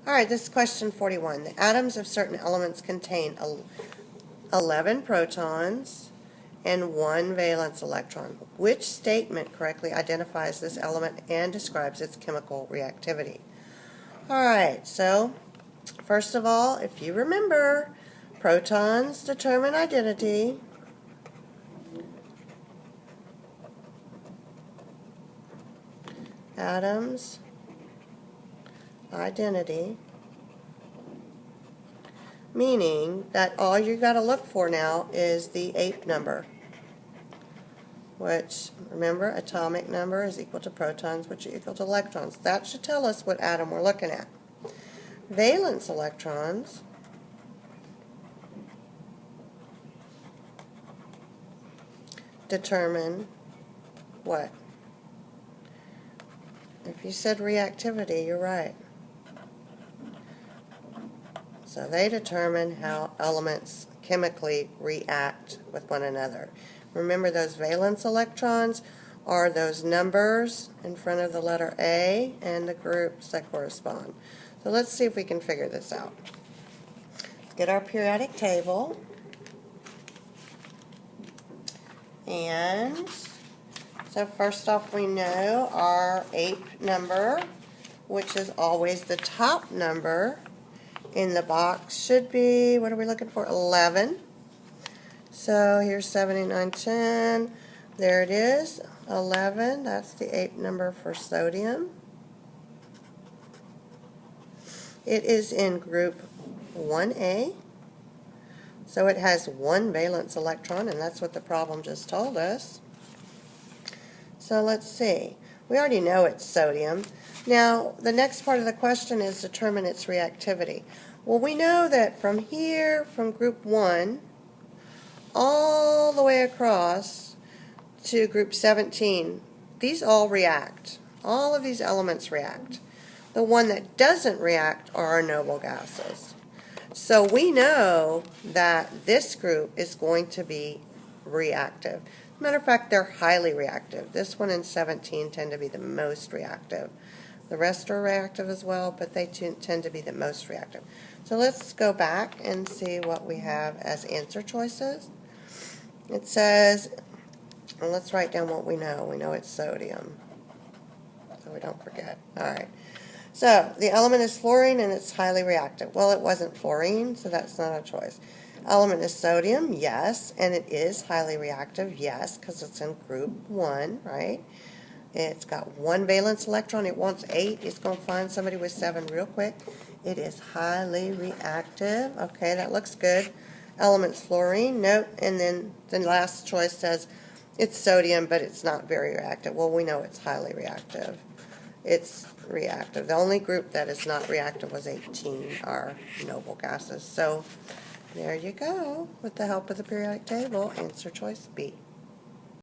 All right, this is question 41. The atoms of certain elements contain 11 protons and 1 valence electron. Which statement correctly identifies this element and describes its chemical reactivity? All right, so first of all, if you remember, protons determine identity. Atoms, identity, meaning that all you got to look for now is the 8th number, which, remember, atomic number is equal to protons, which are equal to electrons. That should tell us what atom we're looking at. Valence electrons determine what? If you said reactivity, you're right. So they determine how elements chemically react with one another. Remember, those valence electrons are those numbers in front of the letter A and the groups that correspond. So let's see if we can figure this out. Let's get our periodic table. And so first off, we know our 8th number, which is always the top number in the box, should be, what are we looking for? 11. So here's 7, 8, 9, 10. There it is, 11. That's the 8th number for sodium. It is in group 1A. So it has 1 valence electron, and that's what the problem just told us. So let's see. We already know it's sodium. Now, the next part of the question is determine its reactivity. Well, we know that from here, from group 1, all the way across to group 17, these all react. All of these elements react. The one that doesn't react are our noble gases. So we know that this group is going to be reactive. Matter of fact, they're highly reactive. This one and 17 tend to be the most reactive. The rest are reactive as well, but they tend to be the most reactive. So let's go back and see what we have as answer choices. It says, well, let's write down what we know. We know it's sodium, so we don't forget. All right. So the element is fluorine and it's highly reactive. Well, it wasn't fluorine, so that's not a choice. Element is sodium, yes, and it is highly reactive, yes, because it's in group 1, right? It's got 1 valence electron. It wants 8. It's going to find somebody with 7 real quick. It is highly reactive. Okay, that looks good. Element's fluorine, nope. And then the last choice says it's sodium, but it's not very reactive. Well, we know it's highly reactive. It's reactive. The only group that is not reactive was 18, are noble gases. So there you go, with the help of the periodic table, answer choice B.